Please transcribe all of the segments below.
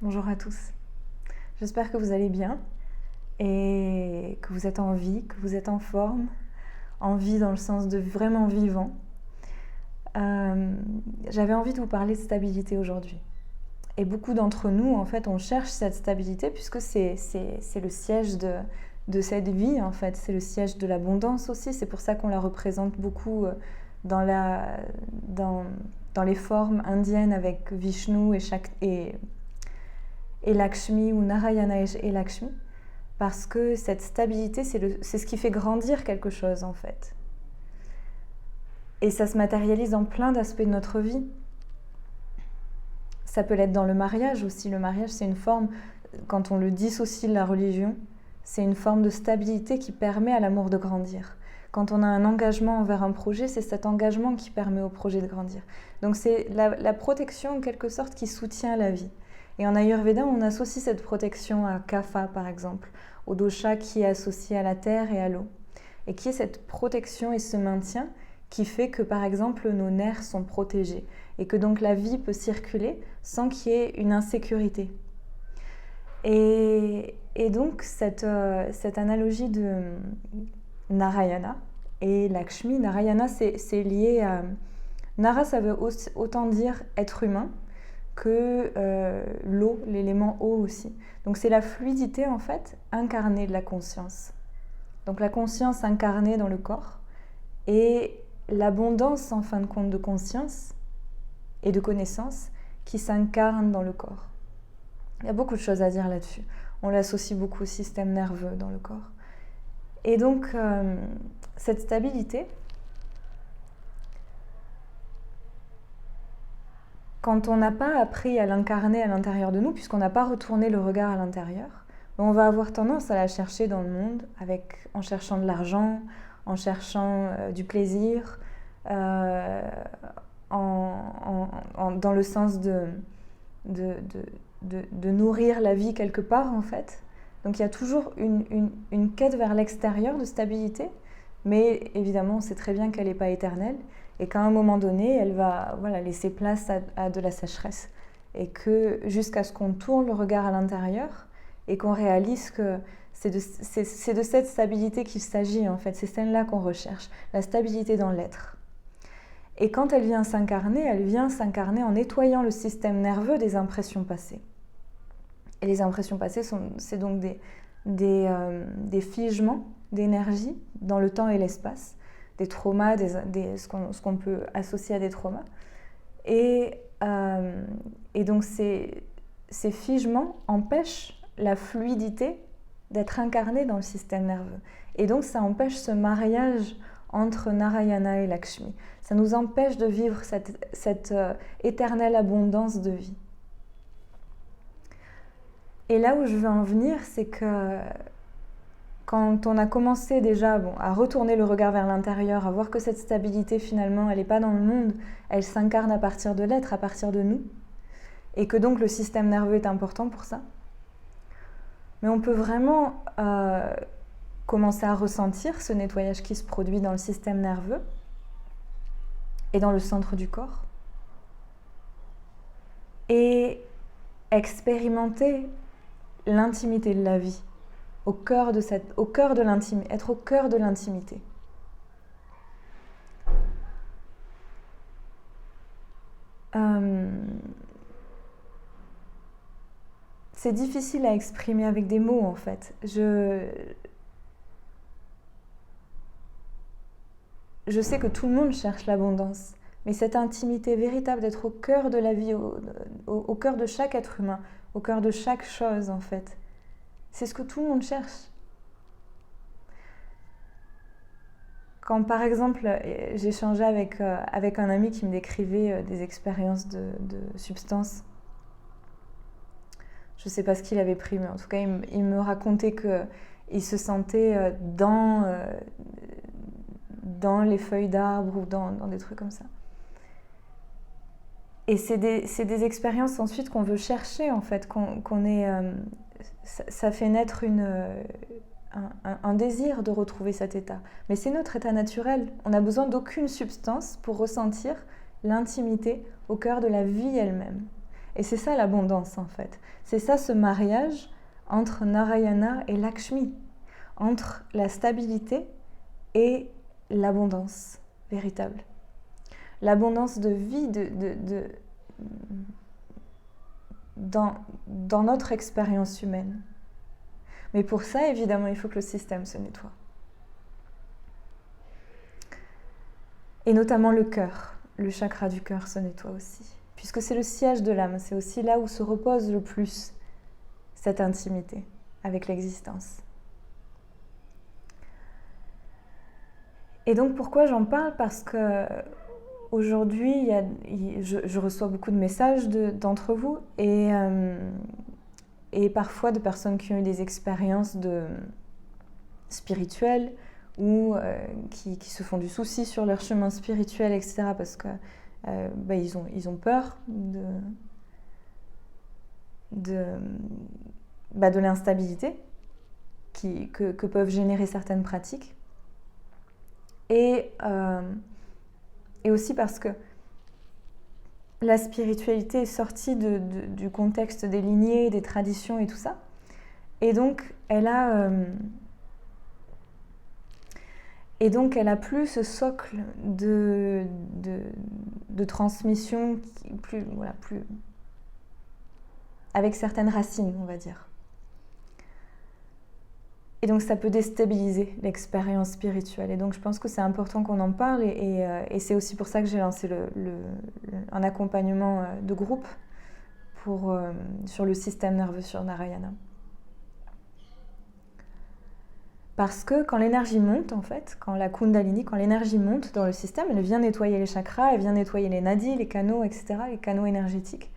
Bonjour à tous. J'espère que vous allez bien et que vous êtes en vie, que vous êtes en forme, en vie dans le sens de vraiment vivant. J'avais envie de vous parler de stabilité aujourd'hui. Et beaucoup d'entre nous, en fait, on cherche cette stabilité puisque c'est le siège de cette vie, en fait. C'est le siège de l'abondance aussi. C'est pour ça qu'on la représente beaucoup dans, dans les formes indiennes avec Vishnu et Lakshmi ou Narayana et Lakshmi, parce que cette stabilité, c'est ce qui fait grandir quelque chose en fait. Et ça se matérialise dans plein d'aspects de notre vie. Ça peut l'être dans le mariage aussi. Le mariage, c'est une forme, quand on le dissocie de la religion, c'est une forme de stabilité qui permet à l'amour de grandir. Quand on a un engagement envers un projet, c'est cet engagement qui permet au projet de grandir. Donc c'est la protection en quelque sorte qui soutient la vie. Et en Ayurveda, on associe cette protection à Kapha par exemple, au dosha qui est associé à la terre et à l'eau. Et qui est cette protection et ce maintien qui fait que par exemple nos nerfs sont protégés et que donc la vie peut circuler sans qu'il y ait une insécurité. Et donc cette analogie de Narayana et Lakshmi, Narayana c'est lié à... Nara ça veut autant dire être humain que l'eau, l'élément eau aussi. Donc c'est la fluidité en fait incarnée de la conscience. Donc la conscience incarnée dans le corps et l'abondance en fin de compte de conscience et de connaissance qui s'incarne dans le corps. Il y a beaucoup de choses à dire là-dessus. On l'associe beaucoup au système nerveux dans le corps. Et donc cette stabilité, quand on n'a pas appris à l'incarner à l'intérieur de nous, puisqu'on n'a pas retourné le regard à l'intérieur, on va avoir tendance à la chercher dans le monde, en cherchant de l'argent, en cherchant du plaisir, dans le sens de nourrir la vie quelque part en fait. Donc il y a toujours une quête vers l'extérieur de stabilité, mais évidemment on sait très bien qu'elle n'est pas éternelle et qu'à un moment donné elle va laisser place à de la sécheresse et que jusqu'à ce qu'on tourne le regard à l'intérieur et qu'on réalise que c'est de cette stabilité qu'il s'agit en fait, c'est celle-là qu'on recherche, la stabilité dans l'être. Et quand elle vient s'incarner en nettoyant le système nerveux des impressions passées. Et les impressions passées, c'est donc des figements d'énergie dans le temps et l'espace, des traumas, ce qu'on peut associer à des traumas. Et donc ces figements empêchent la fluidité d'être incarnée dans le système nerveux. Et donc ça empêche ce mariage entre Narayana et Lakshmi. Ça nous empêche de vivre cette éternelle abondance de vie. Et là où je veux en venir, c'est que quand on a commencé déjà à retourner le regard vers l'intérieur, à voir que cette stabilité finalement, elle n'est pas dans le monde, elle s'incarne à partir de l'être, à partir de nous, et que donc le système nerveux est important pour ça. Mais on peut vraiment commencer à ressentir ce nettoyage qui se produit dans le système nerveux et dans le centre du corps. Et expérimenter l'intimité de la vie, être au cœur de l'intimité. C'est difficile à exprimer avec des mots en fait. Je sais que tout le monde cherche l'abondance, mais cette intimité véritable d'être au cœur de la vie, au cœur de chaque être humain, au cœur de chaque chose en fait, c'est ce que tout le monde cherche. Quand par exemple j'échangeais avec un ami qui me décrivait des expériences de substances, je ne sais pas ce qu'il avait pris, mais en tout cas il me racontait qu'il se sentait dans les feuilles d'arbres ou dans des trucs comme ça. Et c'est des expériences ensuite qu'on veut chercher en fait, ça fait naître un désir de retrouver cet état. Mais c'est notre état naturel. On n'a besoin d'aucune substance pour ressentir l'intimité au cœur de la vie elle-même. Et c'est ça l'abondance en fait. C'est ça ce mariage entre Narayana et Lakshmi, entre la stabilité et l'abondance véritable. L'abondance de vie dans notre expérience humaine. Mais pour ça, évidemment, il faut que le système se nettoie. Et notamment le cœur, le chakra du cœur se nettoie aussi. Puisque c'est le siège de l'âme, c'est aussi là où se repose le plus cette intimité avec l'existence. Et donc pourquoi j'en parle? Parce que aujourd'hui, je reçois beaucoup de messages d'entre vous et parfois de personnes qui ont eu des expériences spirituelles ou qui se font du souci sur leur chemin spirituel, etc. parce que ils ont peur de l'instabilité que peuvent générer certaines pratiques. Et aussi parce que la spiritualité est sortie du contexte des lignées, des traditions et tout ça. Et donc, elle a plus ce socle de transmission plus avec certaines racines, on va dire. Et donc ça peut déstabiliser l'expérience spirituelle. Et donc je pense que c'est important qu'on en parle et c'est aussi pour ça que j'ai lancé un accompagnement de groupe sur le système nerveux sur Narayana. Parce que quand l'énergie monte, en fait, quand la Kundalini, quand l'énergie monte dans le système, elle vient nettoyer les chakras, elle vient nettoyer les nadis, les canaux, etc., les canaux énergétiques.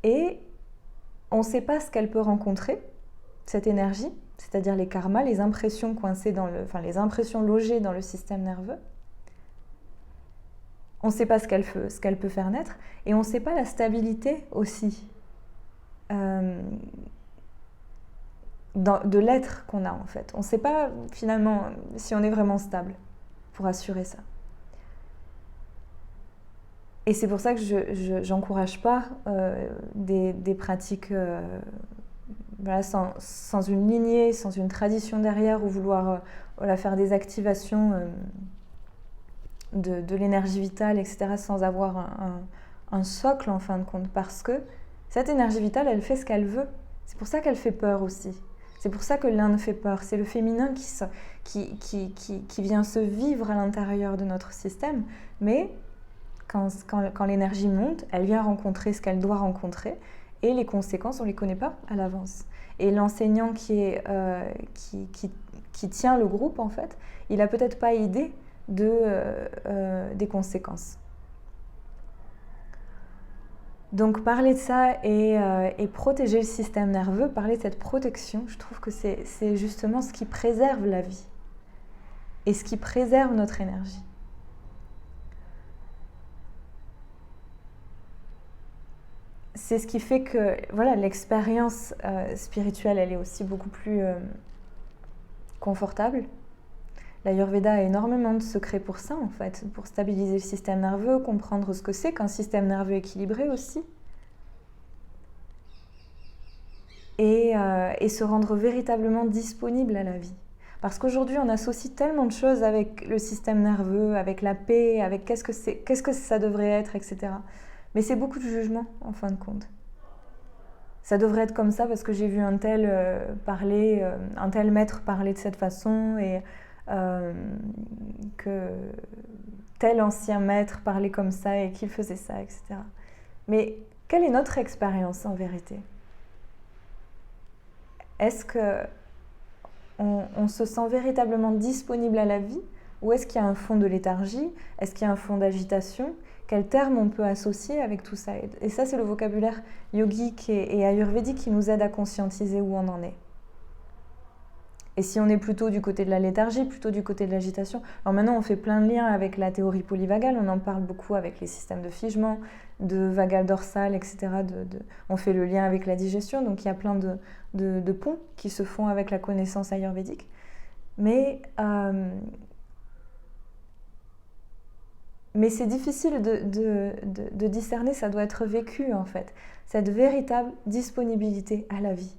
Et on ne sait pas ce qu'elle peut rencontrer, cette énergie, c'est-à-dire les karmas, les impressions coincées les impressions logées dans le système nerveux. On ne sait pas ce qu'elle peut faire naître, et on ne sait pas la stabilité aussi de l'être qu'on a en fait. On ne sait pas finalement si on est vraiment stable pour assurer ça. Et c'est pour ça que je n'encourage pas des pratiques sans une lignée, sans une tradition derrière, ou vouloir faire des activations de l'énergie vitale, etc., sans avoir un socle en fin de compte, parce que cette énergie vitale, elle fait ce qu'elle veut. C'est pour ça qu'elle fait peur aussi. C'est pour ça que l'Inde fait peur. C'est le féminin qui vient se vivre à l'intérieur de notre système, mais quand l'énergie monte, elle vient rencontrer ce qu'elle doit rencontrer, et les conséquences, on ne les connaît pas à l'avance. Et l'enseignant qui tient le groupe, en fait, il n'a peut-être pas idée des conséquences. Donc parler de ça et protéger le système nerveux, parler de cette protection, je trouve que c'est justement ce qui préserve la vie et ce qui préserve notre énergie. C'est ce qui fait que l'expérience spirituelle, elle est aussi beaucoup plus confortable. L'Ayurveda a énormément de secrets pour ça, en fait, pour stabiliser le système nerveux, comprendre ce que c'est qu'un système nerveux équilibré aussi. Et se rendre véritablement disponible à la vie. Parce qu'aujourd'hui, on associe tellement de choses avec le système nerveux, avec la paix, avec qu'est-ce que ça devrait être, etc. Mais c'est beaucoup de jugement, en fin de compte. Ça devrait être comme ça parce que j'ai vu un tel maître parler de cette façon, et que tel ancien maître parlait comme ça et qu'il faisait ça, etc. Mais quelle est notre expérience en vérité? Est-ce qu'on se sent véritablement disponible à la vie, ou est-ce qu'il y a un fond de léthargie? Est-ce qu'il y a un fond d'agitation? Quels termes on peut associer avec tout ça? Et ça, c'est le vocabulaire yogique et ayurvédique qui nous aide à conscientiser où on en est. Et si on est plutôt du côté de la léthargie, plutôt du côté de l'agitation, alors maintenant on fait plein de liens avec la théorie polyvagale, on en parle beaucoup avec les systèmes de figement, de vagal dorsal, etc. On fait le lien avec la digestion, donc il y a plein de ponts qui se font avec la connaissance ayurvédique. Mais Mais c'est difficile de discerner, ça doit être vécu en fait, cette véritable disponibilité à la vie,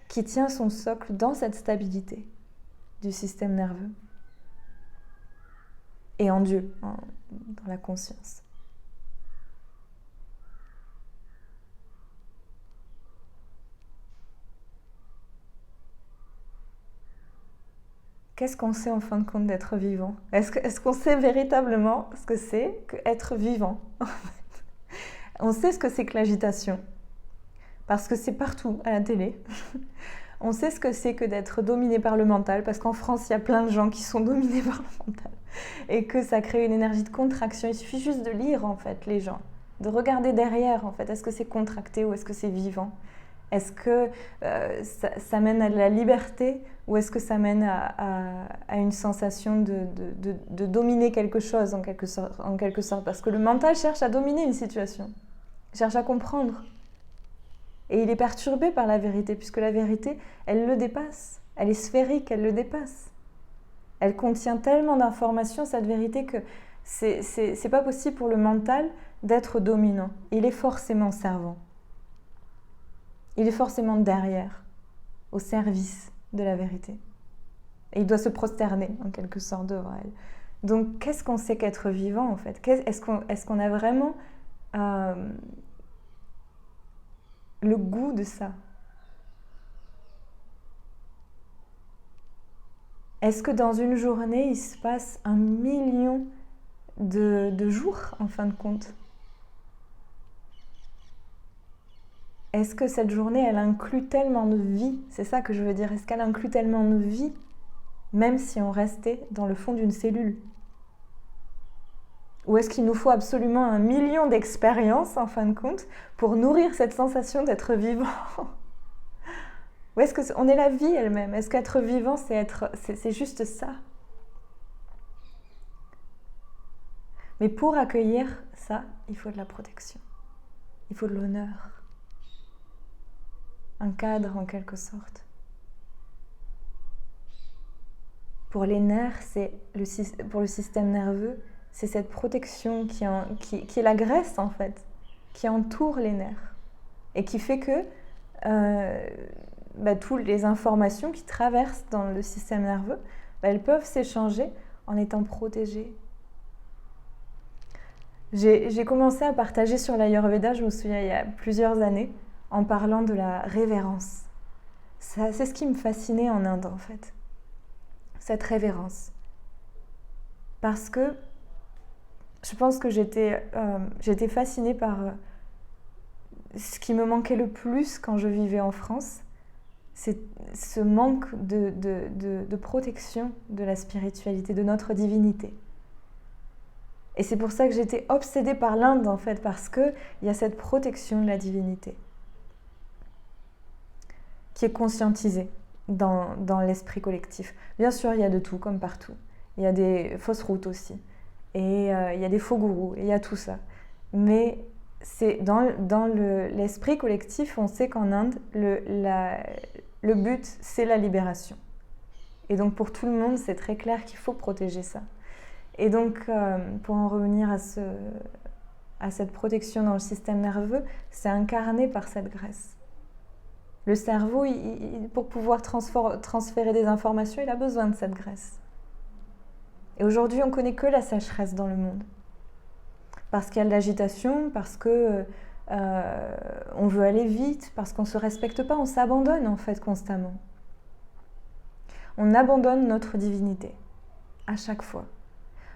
qui tient son socle dans cette stabilité du système nerveux et en Dieu, dans la conscience. Qu'est-ce qu'on sait en fin de compte d'être vivant? Est-ce qu'on sait véritablement ce que c'est qu'être vivant? On sait ce que c'est que l'agitation, parce que c'est partout à la télé. On sait ce que c'est que d'être dominé par le mental, parce qu'en France, il y a plein de gens qui sont dominés par le mental, et que ça crée une énergie de contraction. Il suffit juste de lire, en fait, les gens, de regarder derrière, en fait. Est-ce que c'est contracté ou est-ce que c'est vivant? Est-ce que ça mène à de la liberté ou est-ce que ça mène à une sensation de dominer quelque chose, en quelque sorte? Parce que le mental cherche à dominer une situation, cherche à comprendre. Et il est perturbé par la vérité, puisque la vérité, elle le dépasse. Elle est sphérique, elle le dépasse. Elle contient tellement d'informations, cette vérité, que c'est pas possible pour le mental d'être dominant. Il est forcément servant. Il est forcément derrière, au service de la vérité. Et il doit se prosterner, en quelque sorte, devant elle. Donc, qu'est-ce qu'on sait qu'être vivant, en fait? Est-ce qu'on a vraiment le goût de ça? Est-ce que dans une journée, il se passe 1 million de jours, en fin de compte? Est-ce que cette journée, elle inclut tellement de vie? C'est ça que je veux dire. Est-ce qu'elle inclut tellement de vie, même si on restait dans le fond d'une cellule? Ou est-ce qu'il nous faut absolument 1 million d'expériences, en fin de compte, pour nourrir cette sensation d'être vivant? Ou est-ce qu'on est la vie elle-même? Est-ce qu'être vivant, c'est juste ça? Mais pour accueillir ça, il faut de la protection. Il faut de l'honneur. Un cadre en quelque sorte. Pour les nerfs, pour le système nerveux, c'est cette protection qui est la graisse en fait, qui entoure les nerfs et qui fait que toutes les informations qui traversent dans le système nerveux, elles peuvent s'échanger en étant protégées. J'ai commencé à partager sur l'Ayurveda, je me souviens il y a plusieurs années, en parlant de la révérence. C'est ce qui me fascinait en Inde en fait, cette révérence. Parce que je pense que j'étais fascinée par ce qui me manquait le plus quand je vivais en France, c'est ce manque de protection de la spiritualité, de notre divinité. Et c'est pour ça que j'étais obsédée par l'Inde en fait, parce qu'il y a cette protection de la divinité qui est conscientisée dans l'esprit collectif. Bien sûr, il y a de tout, comme partout. Il y a des fausses routes aussi. Et il y a des faux gourous, et il y a tout ça. Mais c'est dans l'esprit collectif, on sait qu'en Inde, le but, c'est la libération. Et donc pour tout le monde, c'est très clair qu'il faut protéger ça. Et donc, pour en revenir à cette protection dans le système nerveux, c'est incarné par cette graisse. Le cerveau, pour pouvoir transférer des informations, il a besoin de cette graisse. Et aujourd'hui, on ne connaît que la sécheresse dans le monde. Parce qu'il y a de l'agitation, parce que on veut aller vite, parce qu'on ne se respecte pas, on s'abandonne en fait constamment. On abandonne notre divinité, à chaque fois.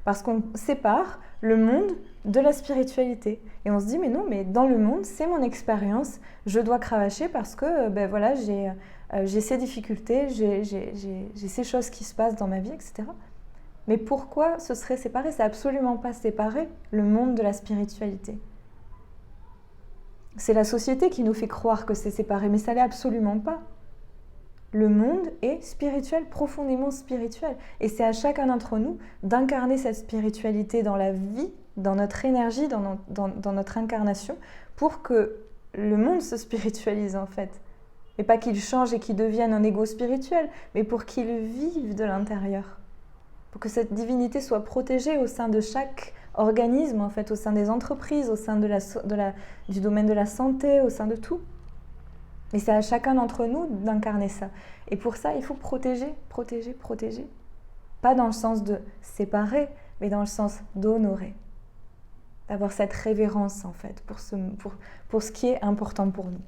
Parce qu'on sépare le monde de la spiritualité. Et on se dit, mais non, mais dans le monde, c'est mon expérience, je dois cravacher parce que j'ai ces difficultés, j'ai ces choses qui se passent dans ma vie, etc. Mais pourquoi ce serait séparé? C'est absolument pas séparer le monde de la spiritualité. C'est la société qui nous fait croire que c'est séparé, mais ça l'est absolument pas. Le monde est spirituel, profondément spirituel. Et c'est à chacun d'entre nous d'incarner cette spiritualité dans la vie, dans notre énergie, dans notre incarnation, pour que le monde se spiritualise en fait. Et pas qu'il change et qu'il devienne un ego spirituel, mais pour qu'il vive de l'intérieur. pour que cette divinité soit protégée au sein de chaque organisme, en fait, au sein des entreprises, au sein du domaine de la santé, au sein de tout. Et c'est à chacun d'entre nous d'incarner ça. Et pour ça, il faut protéger, protéger, protéger. Pas dans le sens de séparer, mais dans le sens d'honorer. D'avoir cette révérence, en fait, pour ce qui est important pour nous.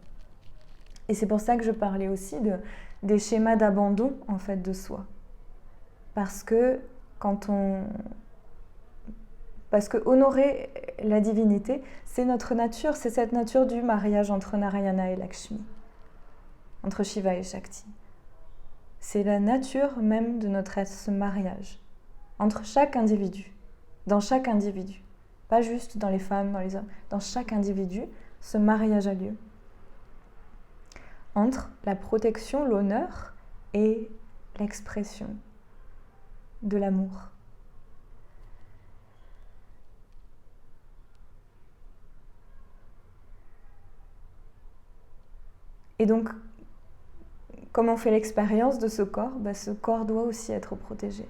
Et c'est pour ça que je parlais aussi des schémas d'abandon, en fait, de soi. Parce que honorer la divinité, c'est notre nature, c'est cette nature du mariage entre Narayana et Lakshmi, entre Shiva et Shakti. C'est la nature même de notre être, ce mariage, entre chaque individu, dans chaque individu. Pas juste dans les femmes, dans les hommes, dans chaque individu, ce mariage a lieu. Entre la protection, l'honneur et l'expression de l'amour. Et donc, comme on fait l'expérience de ce corps, ce corps doit aussi être protégé.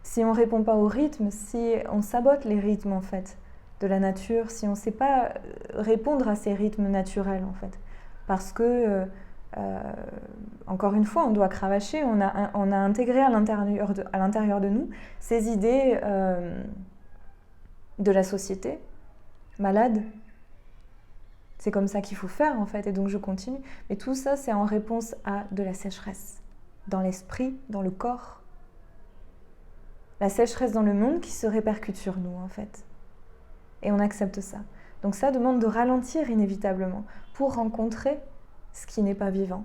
Si on ne répond pas au rythme, si on sabote les rythmes en fait de la nature, si on ne sait pas répondre à ces rythmes naturels en fait, parce que encore une fois, on doit cravacher, on a intégré à l'intérieur de nous ces idées de la société malade. C'est comme ça qu'il faut faire en fait, et donc je continue. Mais tout ça, c'est en réponse à de la sécheresse, dans l'esprit, dans le corps. La sécheresse dans le monde qui se répercute sur nous en fait. Et on accepte ça. Donc ça demande de ralentir inévitablement pour rencontrer ce qui n'est pas vivant.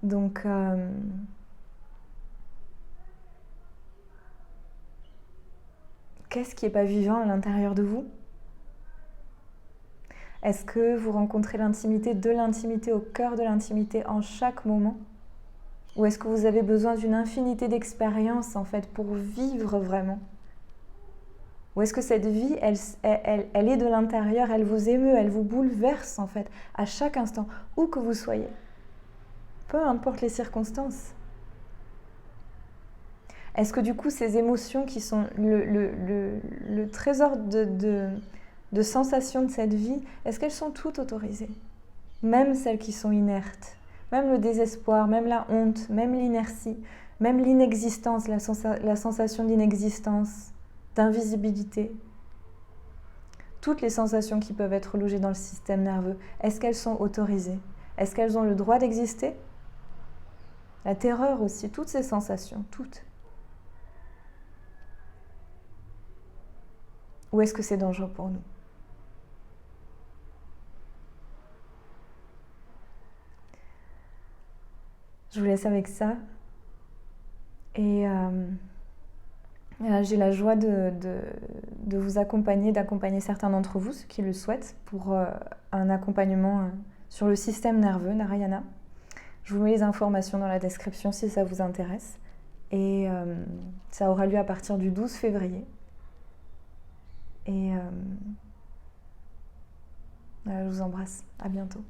Donc, qu'est-ce qui n'est pas vivant à l'intérieur de vous? Est-ce que vous rencontrez l'intimité de l'intimité, au cœur de l'intimité en chaque moment? Ou est-ce que vous avez besoin d'une infinité d'expériences en fait pour vivre vraiment? Ou est-ce que cette vie, elle est de l'intérieur, elle vous émeut, elle vous bouleverse en fait à chaque instant, où que vous soyez? Peu importe les circonstances. Est-ce que du coup ces émotions qui sont le trésor de sensations de cette vie, est-ce qu'elles sont toutes autorisées? Même celles qui sont inertes, même le désespoir, même la honte, même l'inertie, même l'inexistence, la sensation d'inexistence, d'invisibilité. Toutes les sensations qui peuvent être logées dans le système nerveux, est-ce qu'elles sont autorisées? Est-ce qu'elles ont le droit d'exister? La terreur aussi, toutes ces sensations, toutes. Ou est-ce que c'est dangereux pour nous? Je vous laisse avec ça. Et j'ai la joie de vous accompagner, d'accompagner certains d'entre vous, ceux qui le souhaitent, pour un accompagnement sur le système nerveux, Narayana. Je vous mets les informations dans la description si ça vous intéresse. Et ça aura lieu à partir du 12 février. Et je vous embrasse. À bientôt.